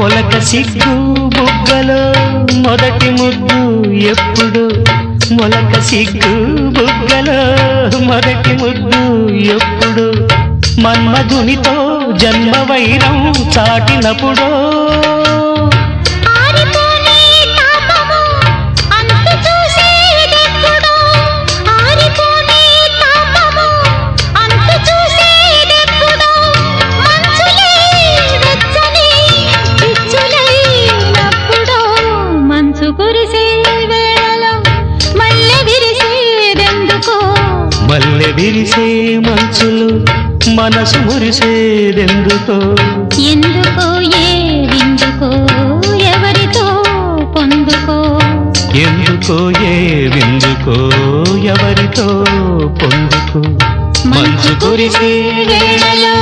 మొలక సిగ్గు బుగ్గలో మొదటి ముద్దు ఎప్పుడు మొలక సిగ్గు బుగ్గలో మొదటి ముద్దు ఎప్పుడు మన్మధునితో జన్మ వైరం చాటినప్పుడు మల్లె విరిసే మంచులు మనసు మురిసేదెందుకో ఎందుకో ఏ విందుకో ఎవరితో పొందుకో ఎందుకో ఏ విందుకో ఎవరితో పొందుకో మంచు కురిసే వేళలో